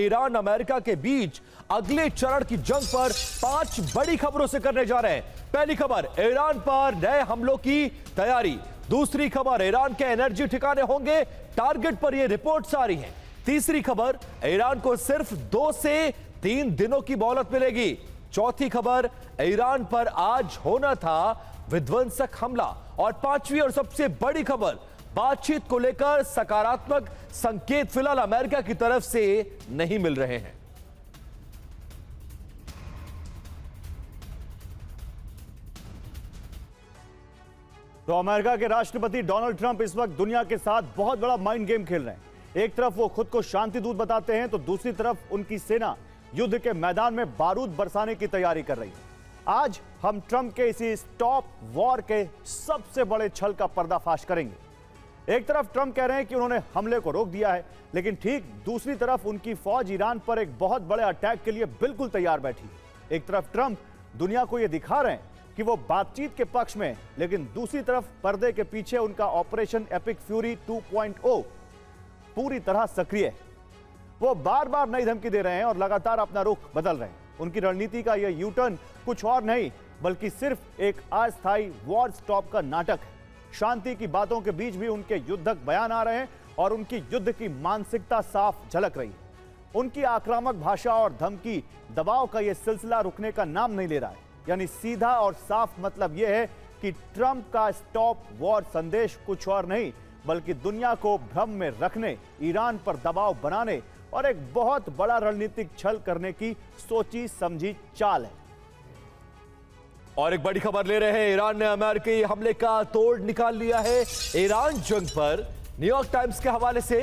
Iran America के बीच अगले चरण की जंग पर 5 बड़ी खबरों से करने जा रहे हैं। पहली खबर, ईरान पर नए हमलों की तैयारी। दूसरी खबर, ईरान के एनर्जी ठिकाने होंगे टारगेट पर, यह रिपोर्ट्स आ रही हैं। तीसरी खबर, ईरान को सिर्फ 2 से 3 दिनों की मोहलत मिलेगी। चौथी खबर, ईरान पर आज होना था विध्वंसक हमला। और पांचवी और सबसे बड़ी खबर, बातचीत को लेकर सकारात्मक संकेत फिलहाल अमेरिका की तरफ से नहीं मिल रहे हैं। तो अमेरिका के राष्ट्रपति डोनाल्ड ट्रंप इस वक्त दुनिया के साथ बहुत बड़ा माइंड गेम खेल रहे हैं। एक तरफ वो खुद को शांति दूत बताते हैं, तो दूसरी तरफ उनकी सेना युद्ध के मैदान में बारूद बरसाने की तैयारी कर रही है। आज हम ट्रंप के इसी स्टॉप वॉर के सबसे बड़े छल का पर्दाफाश करेंगे। एक तरफ ट्रंप कह रहे हैं कि उन्होंने हमले को रोक दिया है, लेकिन ठीक दूसरी तरफ उनकी फौज ईरान पर एक बहुत बड़े अटैक के लिए बिल्कुल तैयार बैठी। एक तरफ ट्रंप दुनिया को यह दिखा रहे हैं कि वो बातचीत के पक्ष में, लेकिन दूसरी तरफ पर्दे के पीछे उनका ऑपरेशन एपिक फ्यूरी 2.0 पूरी तरह सक्रिय है। वो बार बार नई धमकी दे रहे हैं और लगातार अपना रुख बदल रहे हैं। उनकी रणनीति का यह यू टर्न कुछ और नहीं बल्कि सिर्फ एक अस्थायी वॉर स्टॉप का नाटक है। शांति की बातों के बीच भी उनके युद्धक बयान आ रहे हैं और उनकी युद्ध की मानसिकता साफ झलक रही है। उनकी आक्रामक भाषा और धमकी दबाव का यह सिलसिला रुकने का नाम नहीं ले रहा है। यानी सीधा और साफ मतलब यह है कि ट्रंप का स्टॉप वॉर संदेश कुछ और नहीं बल्कि दुनिया को भ्रम में रखने, ईरान पर दबाव बनाने और एक बहुत बड़ा रणनीतिक छल करने की सोची समझी चाल है। और एक बड़ी खबर ले रहे हैं, ईरान ने अमेरिकी हमले का तोड़ निकाल लिया है। ईरान जंग पर न्यूयॉर्क टाइम्स के हवाले से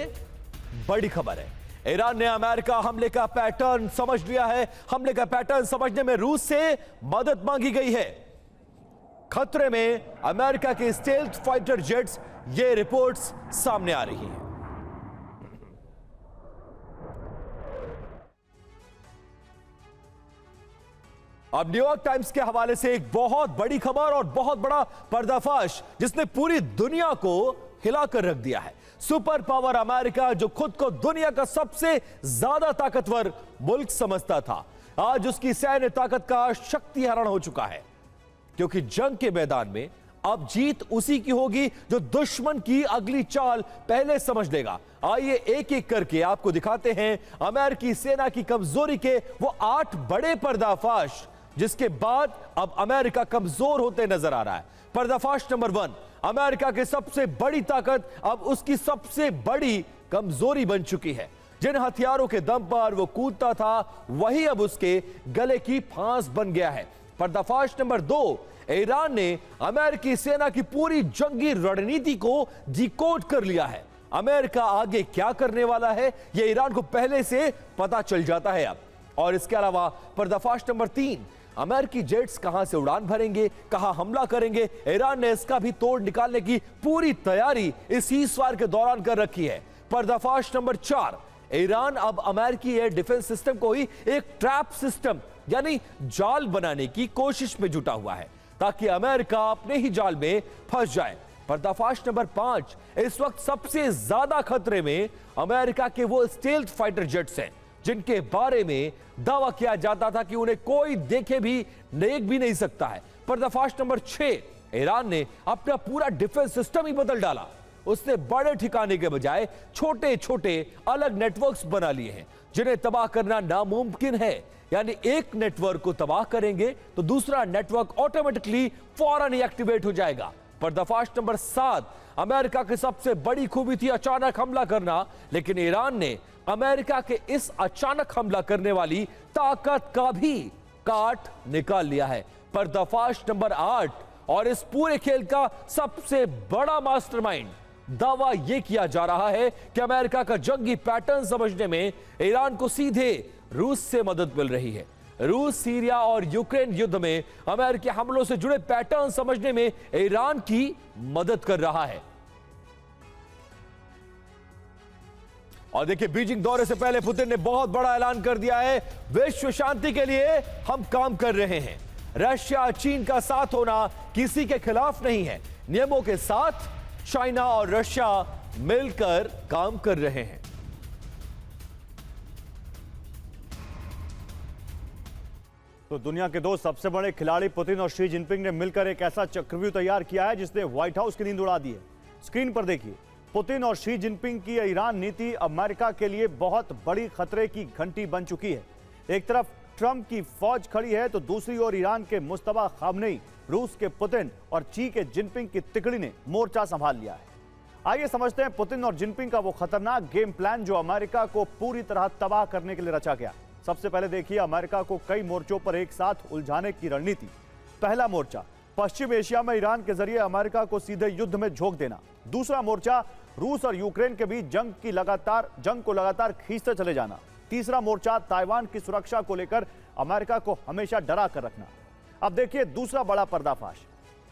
बड़ी खबर है। ईरान ने अमेरिका हमले का पैटर्न समझ लिया है। हमले का पैटर्न समझने में रूस से मदद मांगी गई है। खतरे में अमेरिका के स्टेल्थ फाइटर जेट्स, ये रिपोर्ट्स सामने आ रही हैं। अब न्यूयॉर्क टाइम्स के हवाले से एक बहुत बड़ी खबर और बहुत बड़ा पर्दाफाश जिसने पूरी दुनिया को हिलाकर रख दिया है। सुपर पावर अमेरिका, जो खुद को दुनिया का सबसे ज्यादा ताकतवर मुल्क समझता था, आज उसकी सैन्य ताकत का शक्तिहरण हो चुका है। क्योंकि जंग के मैदान में अब जीत उसी की होगी जो दुश्मन की अगली चाल पहले समझ लेगा। आइए एक एक करके आपको दिखाते हैं अमेरिकी सेना की कमजोरी के वो 8 बड़े पर्दाफाश, जिसके बाद अब अमेरिका कमजोर होते नजर आ रहा है। पर्दाफाश नंबर 1, अमेरिका की सबसे बड़ी ताकत अब उसकी सबसे बड़ी कमजोरी बन चुकी है। जिन हथियारों के दम पर वो कूदता था, वही अब उसके गले की फांस बन गया है। पर्दाफाश नंबर 2, ईरान ने अमेरिकी सेना की पूरी जंगी रणनीति को डिकोड कर लिया है। अमेरिका आगे क्या करने वाला है, यह ईरान को पहले से पता चल जाता है अब। और इसके अलावा पर्दाफाश नंबर 3, अमेरिकी जेट्स कहां से उड़ान भरेंगे, कहां हमला करेंगे, ईरान ने इसका भी तोड़ निकालने की पूरी तैयारी इस सीज़फायर के दौरान कर रखी है। पर्दाफाश नंबर 4, ईरान अब अमेरिकी एयर डिफेंस सिस्टम को ही एक ट्रैप सिस्टम यानी जाल बनाने की कोशिश में जुटा हुआ है, ताकि अमेरिका अपने ही जाल में फंस जाए। पर्दाफाश नंबर 5, इस वक्त सबसे ज्यादा खतरे में अमेरिका के वो स्टेल्थ फाइटर जेट्स हैं जिनके बारे में दावा किया जाता था कि उन्हें कोई देखे भी देख भी नहीं सकता है। पर्दाफाश नंबर 6, ईरान ने अपना पूरा डिफेंस सिस्टम ही बदल डाला। उसने बड़े ठिकाने के बजाय छोटे छोटे अलग नेटवर्क्स बना लिए हैं जिन्हें तबाह करना नामुमकिन है। यानी एक नेटवर्क को तबाह करेंगे तो दूसरा नेटवर्क ऑटोमेटिकली फौरन ही एक्टिवेट हो जाएगा। पर्दाफाश नंबर 7, अमेरिका की सबसे बड़ी खूबी थी अचानक हमला करना, लेकिन ईरान ने अमेरिका के इस अचानक हमला करने वाली ताकत का भी काट निकाल लिया है। पर्दाफाश नंबर 8, और इस पूरे खेल का सबसे बड़ा मास्टरमाइंड, दावा यह किया जा रहा है कि अमेरिका का जंगी पैटर्न समझने में ईरान को सीधे रूस से मदद मिल रही है। रूस, सीरिया और यूक्रेन युद्ध में अमेरिकी हमलों से जुड़े पैटर्न समझने में ईरान की मदद कर रहा है। और देखिए, बीजिंग दौरे से पहले पुतिन ने बहुत बड़ा ऐलान कर दिया है, विश्व शांति के लिए हम काम कर रहे हैं। रशिया, चीन का साथ होना किसी के खिलाफ नहीं है। नियमों के साथ चाइना और रशिया मिलकर काम कर रहे हैं। तो दुनिया के दो सबसे बड़े खिलाड़ी पुतिन और शी जिनपिंग ने मिलकर एक ऐसा चक्रव्यूह तैयार किया है जिसने व्हाइट हाउस की नींद उड़ा दी है। स्क्रीन पर देखिए, पुतिन और शी जिनपिंग की ईरान नीति अमेरिका के लिए बहुत बड़ी खतरे की घंटी बन चुकी है। एक तरफ ट्रंप की फौज खड़ी है तो दूसरी ओर ईरान के मुस्तफा खामनेई, रूस के पुतिन और ची के जिनपिंग की तिकड़ी ने मोर्चा संभाल लिया है। आइए समझते हैं पुतिन और जिनपिंग का वो खतरनाक गेम प्लान जो अमेरिका को पूरी तरह तबाह करने के लिए रचा गया। सबसे पहले देखिए अमेरिका को कई मोर्चों पर एक साथ उलझाने की रणनीति। पहला मोर्चा, पश्चिम एशिया में ईरान के जरिए अमेरिका को सीधे युद्ध में झोंक देना। दूसरा मोर्चा, रूस और यूक्रेन के बीच जंग को लगातार खींचते चले जाना। तीसरा मोर्चा, ताइवान की सुरक्षा को लेकर अमेरिका को हमेशा डरा कर रखना। अब देखिए दूसरा बड़ा पर्दाफाश,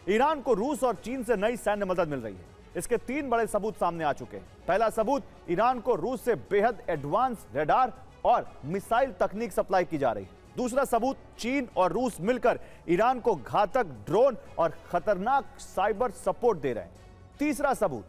ईरान को रूस और चीन से नई सैन्य मदद मिल रही है। इसके 3 बड़े सबूत सामने आ चुके हैं। पहला सबूत, ईरान को रूस से बेहद एडवांस रडार और मिसाइल तकनीक सप्लाई की जा रही है। दूसरा सबूत, चीन और रूस मिलकर ईरान को घातक ड्रोन और खतरनाक साइबर सपोर्ट दे रहे हैं। तीसरा सबूत,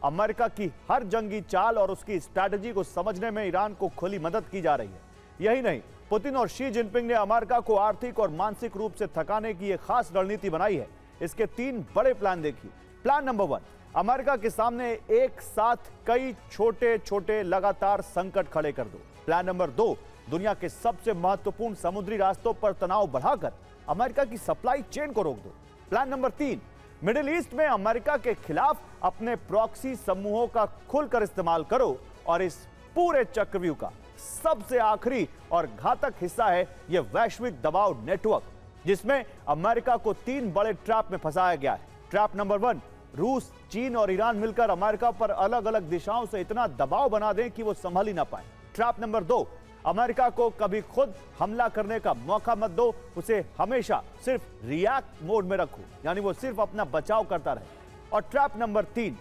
अमेरिका की हर जंगी चाल और उसकी स्ट्रैटेजी को समझने में ईरान को खुली मदद की जा रही है। यही नहीं, पुतिन और शी जिनपिंग ने अमेरिका को आर्थिक और मानसिक रूप से थकाने की एक खास रणनीति बनाई है। इसके 3 बड़े प्लान देखिए। प्लान नंबर 1, अमेरिका के सामने एक साथ कई छोटे छोटे लगातार संकट खड़े कर दो। प्लान नंबर 2, दुनिया के सबसे महत्वपूर्ण समुद्री रास्तों पर तनाव बढ़ाकर अमेरिका की सप्लाई चेन को रोक दो। प्लान नंबर 3, मिडिल ईस्ट में अमेरिका के खिलाफ अपने प्रॉक्सी समूहों का खुलकर इस्तेमाल करो। और इस पूरे चक्रव्यूह का सबसे आखिरी और घातक हिस्सा है यह वैश्विक दबाव नेटवर्क, जिसमें अमेरिका को 3 बड़े ट्रैप में फंसाया गया है। ट्रैप नंबर 1, रूस, चीन और ईरान मिलकर अमेरिका पर अलग अलग दिशाओं से इतना दबाव बना दें कि वो संभल ही ना पाए। ट्रैप नंबर 2, अमेरिका को कभी खुद हमला करने का मौका मत दो, उसे हमेशा सिर्फ रिएक्ट मोड में रखो, यानी वो सिर्फ अपना बचाव करता रहे। और ट्रैप नंबर 3,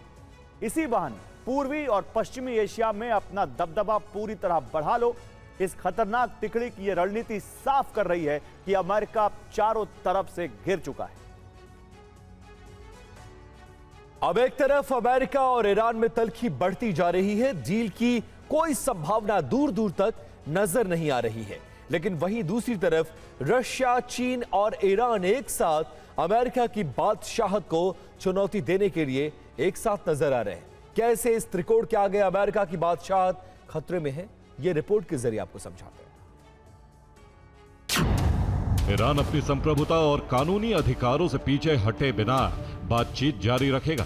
इसी बहाने पूर्वी और पश्चिमी एशिया में अपना दबदबा पूरी तरह बढ़ा लो। इस खतरनाक तिकड़ी की यह रणनीति साफ कर रही है कि अमेरिका चारों तरफ से घिर चुका है। अब एक तरफ अमेरिका और ईरान में तल्खी बढ़ती जा रही है, डील की कोई संभावना दूर दूर तक नजर नहीं आ रही है। लेकिन वहीं दूसरी तरफ रशिया, चीन और ईरान एक साथ अमेरिका की बादशाहत को चुनौती देने के लिए एक साथ नजर आ रहे हैं। कैसे इस त्रिकोण के आगे अमेरिका की बादशाहत खतरे में है, यह रिपोर्ट के जरिए आपको समझाते हैं। ईरान अपनी संप्रभुता और कानूनी अधिकारों से पीछे हटे बिना बातचीत जारी रखेगा।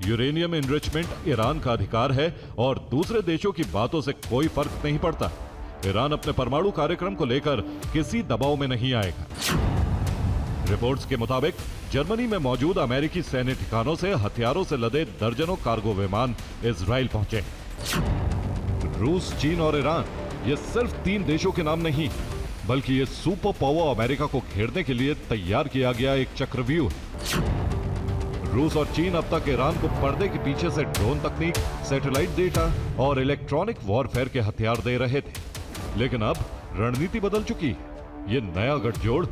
यूरेनियम एनरिचमेंट ईरान का अधिकार है और दूसरे देशों की बातों से कोई फर्क नहीं पड़ता। ईरान अपने परमाणु कार्यक्रम को लेकर किसी दबाव में नहीं आएगा। रिपोर्ट्स के मुताबिक जर्मनी में मौजूद अमेरिकी सैन्य ठिकानों से हथियारों से लदे दर्जनों कार्गो विमान इजराइल पहुंचे। रूस, चीन और ईरान ये सिर्फ 3 देशों के नाम नहीं, बल्कि ये सुपर पावर अमेरिका को घेरने के लिए तैयार किया गया एक चक्रव्यूह। रूस और चीन अब तक ईरान को पर्दे के पीछे से ड्रोन तकनीक, सैटेलाइट डेटा और इलेक्ट्रॉनिक वॉरफेयर के हथियार दे रहे थे, लेकिन अब रणनीति बदल चुकी है। ये नया गठजोड़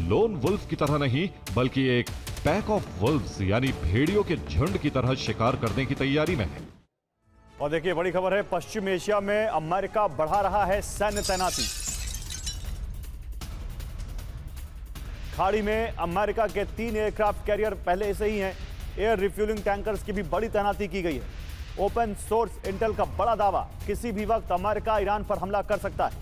लोन वुल्फ की तरह नहीं, बल्कि एक पैक ऑफ वुल्व्स यानी भेड़ियों के झुंड की तरह शिकार करने की तैयारी में है। और देखिए बड़ी खबर है, पश्चिम एशिया में अमेरिका बढ़ा रहा है सैन्य तैनाती। खाड़ी में अमेरिका के 3 एयरक्राफ्ट कैरियर पहले से ही हैं। एयर रिफ्यूलिंग टैंकर्स की भी बड़ी तैनाती की गई है। ओपन सोर्स इंटेल का बड़ा दावा, किसी भी वक्त अमेरिका ईरान पर हमला कर सकता है।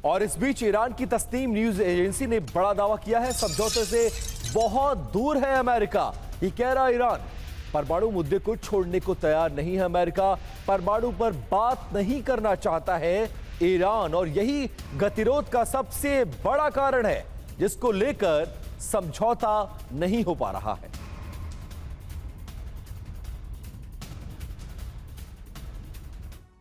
और इस बीच ईरान की तस्नीम न्यूज एजेंसी ने बड़ा दावा किया है, समझौते से बहुत दूर है अमेरिका। ये कह रहा ईरान परमाणु मुद्दे को छोड़ने को तैयार नहीं है अमेरिका, परमाणु पर बात नहीं करना चाहता है ईरान, और यही गतिरोध का सबसे बड़ा कारण है जिसको लेकर समझौता नहीं हो पा रहा है।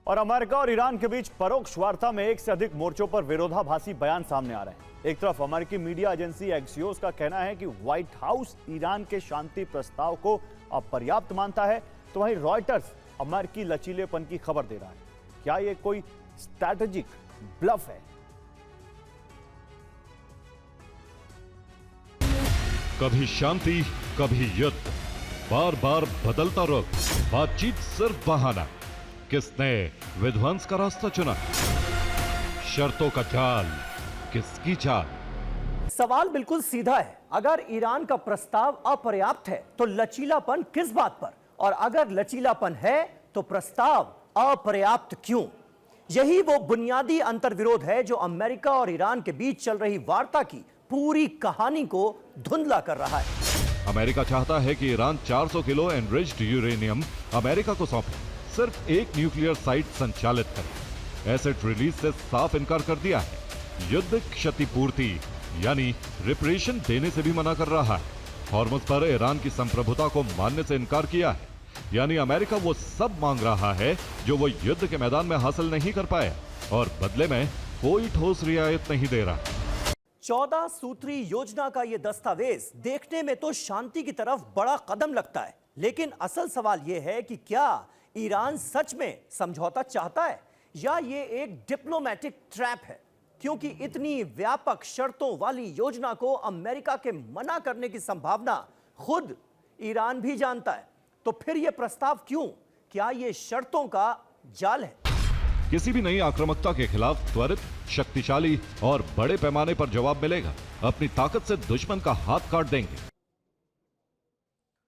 और अमेरिका और ईरान के बीच परोक्ष वार्ता में एक से अधिक मोर्चों पर विरोधाभासी बयान सामने आ रहे हैं। एक तरफ अमेरिकी मीडिया एजेंसी एक्सियोस का कहना है कि व्हाइट हाउस ईरान के शांति प्रस्ताव को अपर्याप्त मानता है, तो वहीं रॉयटर्स अमेरिकी लचीलेपन की खबर दे रहा है। क्या यह कोई स्ट्रैटेजिक ब्लफ है? कभी शांति, कभी युद्ध, बार बार बदलता रुख, बातचीत सिर्फ बहाना। किसने विध्वंस का रास्ता चुना? शर्तों का जाल, किसकी चाल? सवाल बिल्कुल सीधा है। अगर ईरान का प्रस्ताव अपर्याप्त है तो लचीलापन किस बात पर, और अगर लचीलापन है तो प्रस्ताव अपर्याप्त क्यों? यही वो बुनियादी अंतर्विरोध है जो अमेरिका और ईरान के बीच चल रही वार्ता की पूरी कहानी को धुंधला कर रहा है। अमेरिका चाहता है कि Iran 400 kilo enriched uranium America को सौंपे, सिर्फ एक न्यूक्लियर साइट संचालित करे। एसेट रिलीज से साफ इनकार कर दिया है। युद्ध क्षतिपूर्ति यानी रिपरेशन देने से भी मना कर रहा है। हॉर्मुज पर ईरान की संप्रभुता को मानने से इनकार किया है। यानी अमेरिका वो सब मांग रहा है जो वो युद्ध के मैदान में हासिल नहीं कर पाया, और बदले में कोई ठोस रियायत नहीं दे रहा। 14 सूत्री योजना का यह दस्तावेज देखने में तो शांति की तरफ बड़ा कदम लगता है, लेकिन असल सवाल यह है कि क्या ईरान सच में समझौता चाहता है या यह एक डिप्लोमेटिक ट्रैप है? क्योंकि इतनी व्यापक शर्तों वाली योजना को अमेरिका के मना करने की संभावना खुद ईरान भी जानता है। तो फिर यह प्रस्ताव क्यों? क्या यह शर्तों का जाल है? किसी भी नई आक्रामकता के खिलाफ त्वरित, शक्तिशाली और बड़े पैमाने पर जवाब मिलेगा। अपनी ताकत से दुश्मन का हाथ काट देंगे।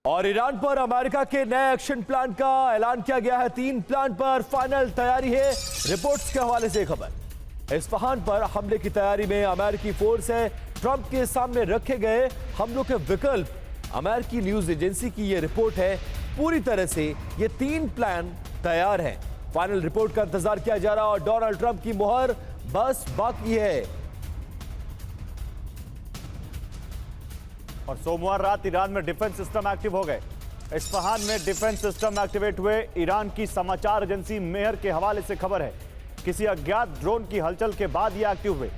और ईरान पर अमेरिका के नए एक्शन प्लान का ऐलान किया गया है। 3 प्लान पर फाइनल तैयारी है। रिपोर्ट्स के हवाले से खबर। इस्फहान पर हमले की तैयारी में अमेरिकी फोर्स है। ट्रंप के सामने रखे गए हमलों के विकल्प। अमेरिकी न्यूज एजेंसी की यह रिपोर्ट है। पूरी तरह से ये 3 प्लान तैयार हैं। फाइनल रिपोर्ट का इंतजार किया जा रहा और डोनाल्ड ट्रंप की मुहर बस बाकी है। और सोमवार रात ईरान में डिफेंस सिस्टम एक्टिव हो गए। इस्फहान में डिफेंस सिस्टम एक्टिवेट हुए। ईरान की समाचार एजेंसी मेहर के हवाले से खबर है, किसी अज्ञात ड्रोन की हलचल के बाद ये एक्टिव हुए।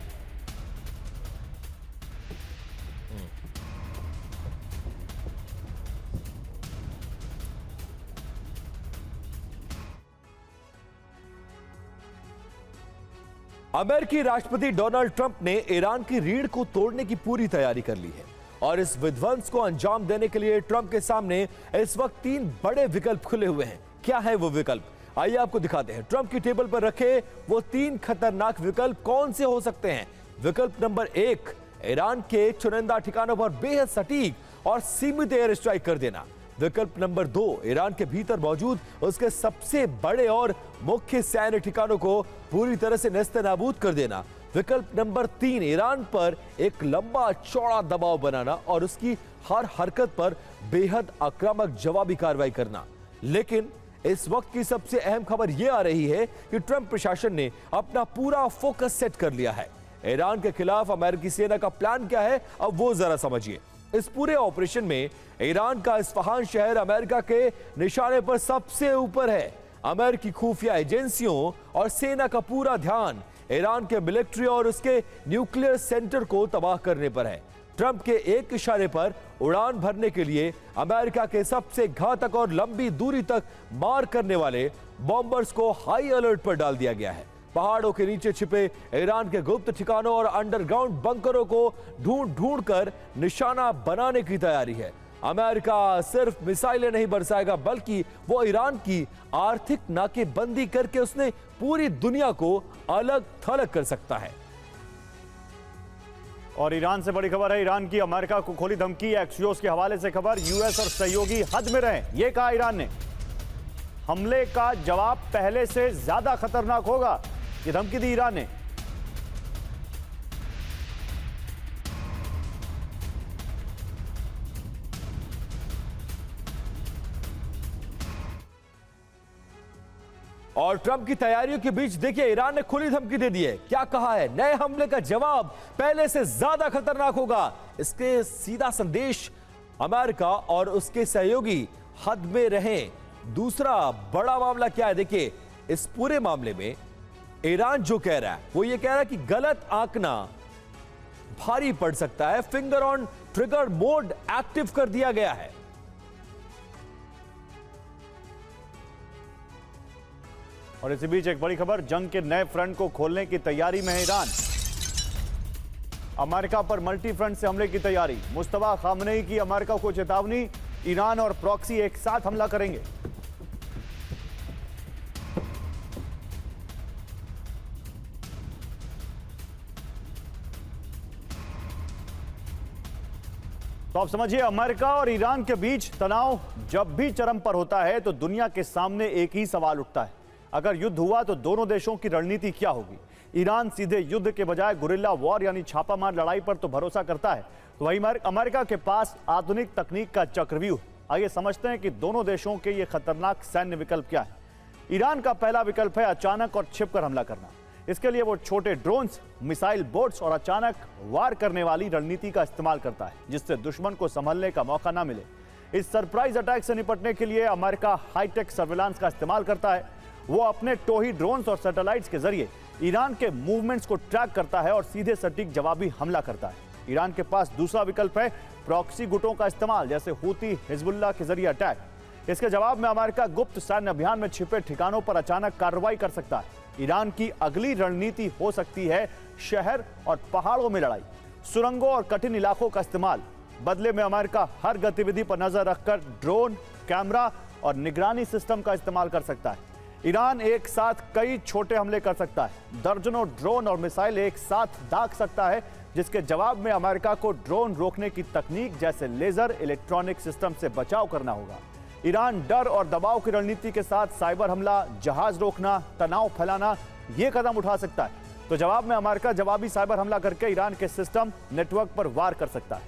अमेरिकी राष्ट्रपति डोनाल्ड ट्रंप ने ईरान की रीढ़ को तोड़ने की पूरी तैयारी कर ली है और इस विध्वंस को अंजाम देने के लिए ट्रंप के सामने इस वक्त 3 बड़े विकल्प खुले हुए हैं। क्या है वो विकल्प? आइए आपको दिखाते हैं। ट्रंप की टेबल पर रखे वो 3 खतरनाक विकल्प कौन से हो सकते हैं। विकल्प नंबर 1, ईरान के चुनिंदा ठिकानों पर बेहद सटीक और सीमित एयर स्ट्राइक कर देना। विकल्प नंबर 2, ईरान के भीतर मौजूद उसके सबसे बड़े और मुख्य सैन्य ठिकानों को पूरी तरह से नेस्तनाबूद कर देना। विकल्प नंबर 3, ईरान पर एक लंबा चौड़ा दबाव बनाना और उसकी हर हरकत पर बेहद आक्रामक जवाबी कार्रवाई करना। लेकिन इस वक्त की सबसे अहम खबर यह आ रही है कि ट्रंप प्रशासन ने अपना पूरा फोकस सेट कर लिया है। ईरान के खिलाफ अमेरिकी सेना का प्लान क्या है, अब वो जरा समझिए। इस पूरे ऑपरेशन में ईरान का इस्फहान शहर अमेरिका के निशाने पर सबसे ऊपर है। अमेरिकी खुफिया एजेंसियों और सेना का पूरा ध्यान ईरान के मिलिट्री और उसके न्यूक्लियर सेंटर को तबाह करने पर है। ट्रंप के एक इशारे पर उड़ान भरने के लिए अमेरिका के सबसे घातक और लंबी दूरी तक मार करने वाले बॉम्बर्स को हाई अलर्ट पर डाल दिया गया है। पहाड़ों के नीचे छिपे ईरान के गुप्त ठिकानों और अंडरग्राउंड बंकरों को ढूंढ कर निशाना बनाने की तैयारी है। अमेरिका सिर्फ मिसाइलें नहीं बरसाएगा, बल्कि वो ईरान की आर्थिक नाकेबंदी करके उसने पूरी दुनिया को अलग थलग कर सकता है। और ईरान से बड़ी खबर है, ईरान की अमेरिका को खोली धमकी। एक्सियोस के हवाले से खबर, यूएस और सहयोगी हद में रहें, यह कहा ईरान ने। हमले का जवाब पहले से ज्यादा खतरनाक होगा, ये धमकी दी ईरान ने। और ट्रंप की तैयारियों के बीच देखिए ईरान ने खुली धमकी दे दी है। क्या कहा है? नए हमले का जवाब पहले से ज्यादा खतरनाक होगा। इसके सीधा संदेश अमेरिका और उसके सहयोगी हद में रहें। दूसरा बड़ा मामला क्या है? देखिए इस पूरे मामले में ईरान जो कह रहा है वो ये कह रहा है कि गलत आंकना भारी पड़ सकता है। Finger on trigger mode active कर दिया गया है। और इसी बीच एक बड़ी खबर, जंग के नए फ्रंट को खोलने की तैयारी में है ईरान। अमेरिका पर मल्टी फ्रंट से हमले की तैयारी। मुस्तफा खामनेई की अमेरिका को चेतावनी, ईरान और प्रॉक्सी एक साथ हमला करेंगे। तो आप समझिए, अमेरिका और ईरान के बीच तनाव जब भी चरम पर होता है तो दुनिया के सामने एक ही सवाल उठता है, अगर युद्ध हुआ तो दोनों देशों की रणनीति क्या होगी। ईरान सीधे युद्ध के बजाय गुरिल्ला वॉर यानी छापामार लड़ाई पर तो भरोसा करता है, तो वहीं अमेरिका के पास आधुनिक तकनीक का चक्रव्यूह। आइए समझते हैं कि दोनों देशों के ये खतरनाक सैन्य विकल्प क्या है। ईरान का पहला विकल्प है अचानक और छिपकर हमला करना। इसके लिए वो छोटे ड्रोन्स, मिसाइल बोट्स और अचानक वार करने वाली रणनीति का इस्तेमाल करता है, जिससे दुश्मन को संभलने का मौका ना मिले। इस सरप्राइज अटैक से निपटने के लिए अमेरिका हाईटेक सर्विलांस का इस्तेमाल करता है। वो अपने टोही ड्रोन्स और सैटेलाइट्स के जरिए ईरान के मूवमेंट्स को ट्रैक करता है और सीधे सटीक जवाबी हमला करता है। ईरान के पास दूसरा विकल्प है प्रॉक्सी गुटों का इस्तेमाल, जैसे हूती, हिजबुल्लाह के जरिए अटैक। इसके जवाब में अमेरिका गुप्त सैन्य अभियान में छिपे ठिकानों पर अचानक कार्रवाई कर सकता है। ईरान की अगली रणनीति हो सकती है शहर और पहाड़ों में लड़ाई, सुरंगों और कठिन इलाकों का इस्तेमाल। बदले में अमेरिका हर गतिविधि पर नजर रखकर ड्रोन, कैमरा और निगरानी सिस्टम का इस्तेमाल कर सकता है। ईरान एक साथ कई छोटे हमले कर सकता है, दर्जनों ड्रोन और मिसाइल एक साथ दाग सकता है, जिसके जवाब में अमेरिका को ड्रोन रोकने की तकनीक जैसे लेजर, इलेक्ट्रॉनिक सिस्टम से बचाव करना होगा। ईरान डर और दबाव की रणनीति के साथ साइबर हमला, जहाज रोकना, तनाव फैलाना ये कदम उठा सकता है। तो जवाब में अमेरिका जवाबी साइबर हमला करके ईरान के सिस्टम, नेटवर्क पर वार कर सकता है।